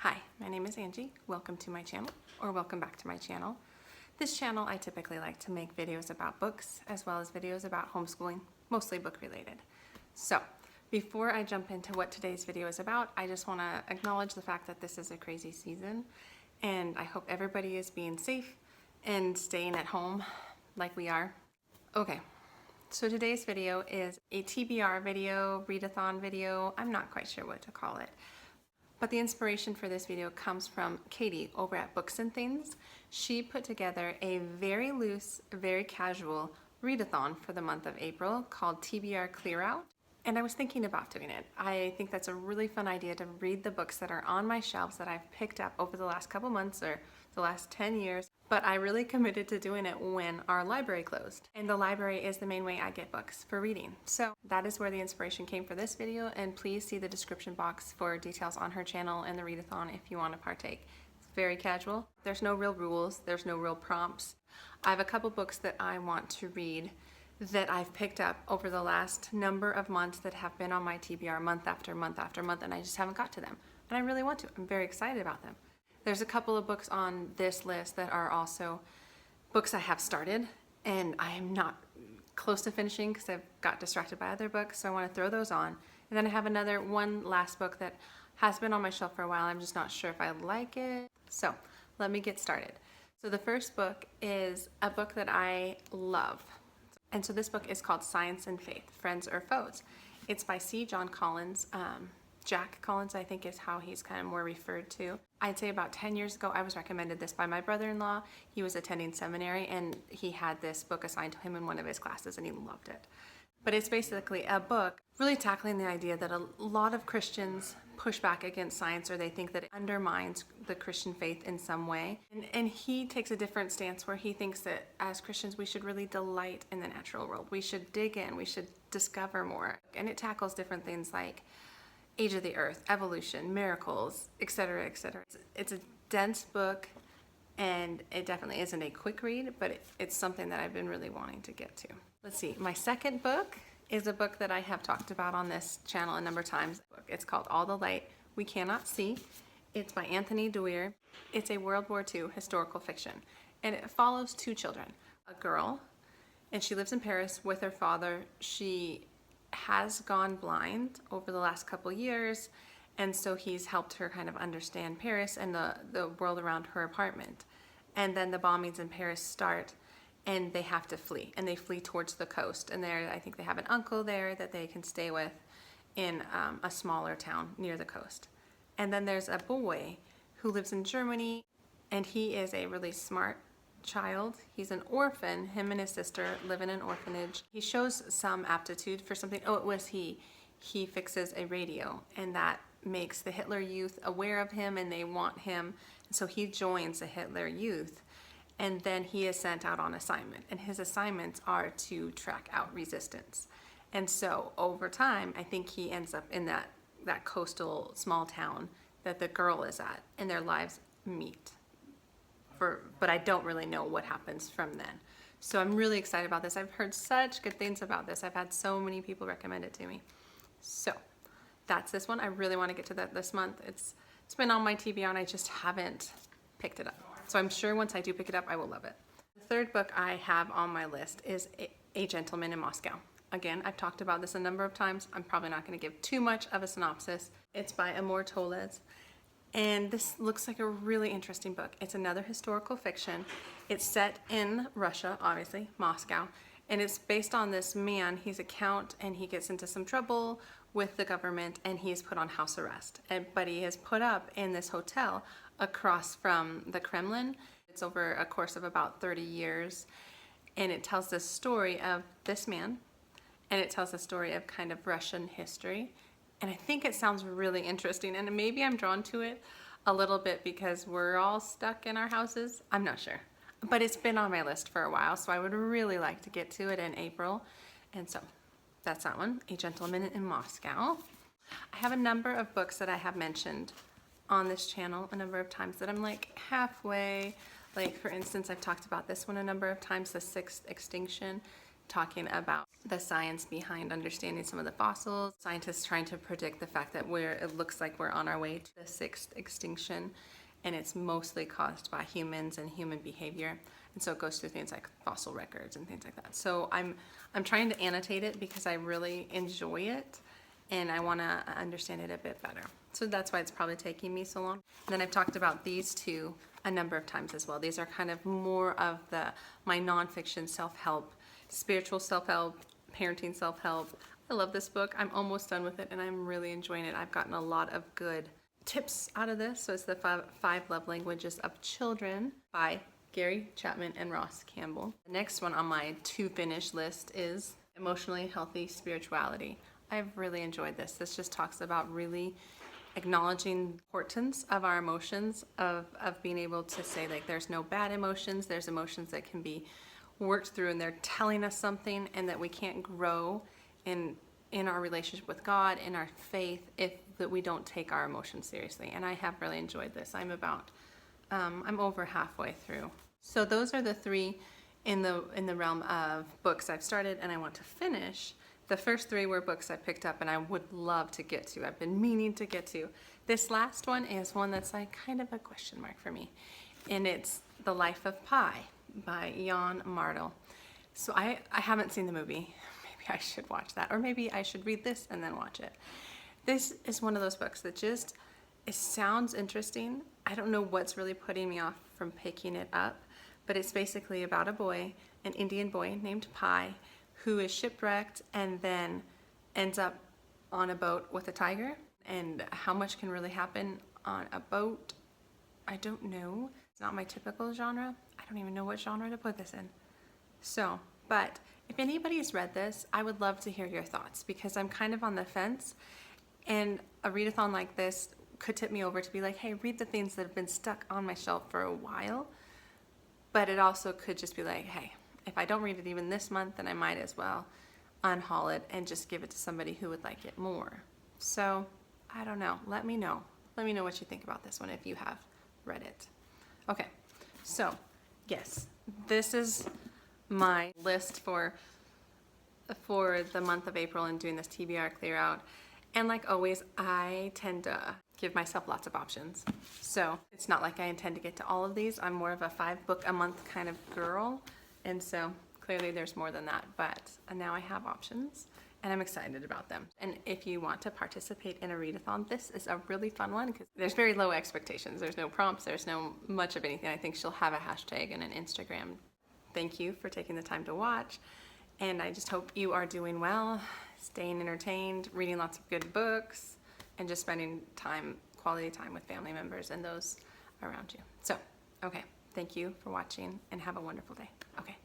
Hi, my name is Angie. Welcome to my channel, or welcome back to my channel. This channel, I typically like to make videos about books as well as videos about homeschooling, mostly book related. So before I jump into what today's video is about, I just want to acknowledge the fact that this is a crazy season and I hope everybody is being safe and staying at home like we are. Okay, so today's video is a TBR video, Readathon video, I'm not quite sure what to call it. But the inspiration for this video comes from Katie over at Books and Things. She put together a very loose, very casual readathon for the month of April called TBR Clear Out. And I was thinking about doing it. I think that's a really fun idea to read the books that are on my shelves that I've picked up over the last couple months or the last 10 years. But I really committed to doing it when our library closed. And the library is the main way I get books for reading. So that is where the inspiration came for this video. And please see the description box for details on her channel and the readathon if you want to partake. It's very casual. There's no real rules. There's no real prompts. I have a couple books that I want to read that I've picked up over the last number of months that have been on my TBR month after month after month, and I just haven't got to them. And I really want to. I'm very excited about them. There's a couple of books on this list that are also books I have started and I am not close to finishing because I've got distracted by other books, so I want to throw those on. And then I have one last book that has been on my shelf for a while. I'm just not sure if I like it. So let me get started. So the first book is a book that I love. And so this book is called Science and Faith, Friends or Foes. It's by C. John Collins. Jack Collins, I think, is how he's kind of more referred to. I'd say about 10 years ago, I was recommended this by my brother-in-law. He was attending seminary and he had this book assigned to him in one of his classes and he loved it. But it's basically a book really tackling the idea that a lot of Christians push back against science, or they think that it undermines the Christian faith in some way. And he takes a different stance where he thinks that as Christians, we should really delight in the natural world. We should dig in, we should discover more. And it tackles different things like age of the earth, evolution, miracles, etc., etc. It's a dense book and it definitely isn't a quick read, but it's something that I've been really wanting to get to. Let's see, my second book is a book that I have talked about on this channel a number of times. It's called All the Light We Cannot See. It's by Anthony Doerr. It's a World War II historical fiction and it follows two children, a girl, and she lives in Paris with her father. She has gone blind over the last couple years, and so he's helped her kind of understand Paris and the world around her apartment. And then the bombings in Paris start and they have to flee, and they flee towards the coast, and I think they have an uncle there that they can stay with in a smaller town near the coast. And then there's a boy who lives in Germany, and he is a really smart child. He's an orphan. Him and his sister live in an orphanage. He shows some aptitude for something. Oh, it was he fixes a radio, and that makes the Hitler Youth aware of him and they want him. So he joins the Hitler Youth, and then he is sent out on assignment, and his assignments are to track out resistance. And so over time, I think he ends up in that coastal small town that the girl is at, and their lives meet. But I don't really know what happens from then. So I'm really excited about this. I've heard such good things about this. I've had so many people recommend it to me. So that's this one. I really want to get to that this month. It's been on my TBR and I just haven't picked it up. So I'm sure once I do pick it up, I will love it. The third book I have on my list is A Gentleman in Moscow. Again, I've talked about this a number of times. I'm probably not going to give too much of a synopsis. It's by Amor Towlez. And this looks like a really interesting book. It's another historical fiction. It's set in Russia, obviously, Moscow. And it's based on this man. He's a count and he gets into some trouble with the government and he is put on house arrest. But he is put up in this hotel across from the Kremlin. It's over a course of about 30 years. And it tells the story of this man. And it tells the story of kind of Russian history. And I think it sounds really interesting, and maybe I'm drawn to it a little bit because we're all stuck in our houses. I'm not sure, but it's been on my list for a while, so I would really like to get to it in April. And so that's that one, A Gentleman in Moscow. I have a number of books that I have mentioned on this channel a number of times that I'm like halfway. Like, for instance, I've talked about this one a number of times, The Sixth Extinction. talking about the science behind understanding some of the fossils. Scientists trying to predict the fact that it looks like we're on our way to the sixth extinction, and it's mostly caused by humans and human behavior. And so it goes through things like fossil records and things like that. So I'm trying to annotate it because I really enjoy it and I want to understand it a bit better. So that's why it's probably taking me so long. And then I've talked about these two a number of times as well. These are kind of more of my nonfiction self-help, spiritual self-help, parenting self-help. I love this book. I'm almost done with it and I'm really enjoying it. I've gotten a lot of good tips out of this. So it's the five love languages of children by Gary Chapman and Ross Campbell. The next one on my to finish list is Emotionally Healthy Spirituality. I've really enjoyed this. This just talks about really acknowledging the importance of our emotions, of being able to say like there's no bad emotions, there's emotions that can be worked through and they're telling us something, and that we can't grow in our relationship with God, in our faith, if that we don't take our emotions seriously. And I have really enjoyed this. I'm over halfway through. So those are the three in the realm of books I've started and I want to finish. The first three were books I picked up and I would love to get to. I've been meaning to get to. This last one is one that's like kind of a question mark for me. And it's The Life of Pi by Jan Martel. So I haven't seen the movie. Maybe I should watch that. Or maybe I should read this and then watch it. This is one of those books that just, it sounds interesting. I don't know what's really putting me off from picking it up, but it's basically about a boy, an Indian boy named Pi, who is shipwrecked and then ends up on a boat with a tiger. And how much can really happen on a boat, I don't know. It's not my typical genre. I don't even know what genre to put this in. So, but if anybody's read this, I would love to hear your thoughts because I'm kind of on the fence, and a readathon like this could tip me over to be like, hey, read the things that have been stuck on my shelf for a while. But it also could just be like, hey, if I don't read it even this month, then I might as well unhaul it and just give it to somebody who would like it more. So I don't know. Let me know. Let me know what you think about this one if you have read it. Okay, so yes, this is my list for the month of April and doing this TBR clear out. And like always, I tend to give myself lots of options. So it's not like I intend to get to all of these. I'm more of a 5-book a month kind of girl. And so clearly there's more than that, but now I have options and I'm excited about them. And if you want to participate in a readathon, this is a really fun one because there's very low expectations. There's no prompts, there's no much of anything. I think she'll have a hashtag and an Instagram. Thank you for taking the time to watch. And I just hope you are doing well, staying entertained, reading lots of good books, and just spending time, quality time with family members and those around you. So, okay, thank you for watching and have a wonderful day. Okay.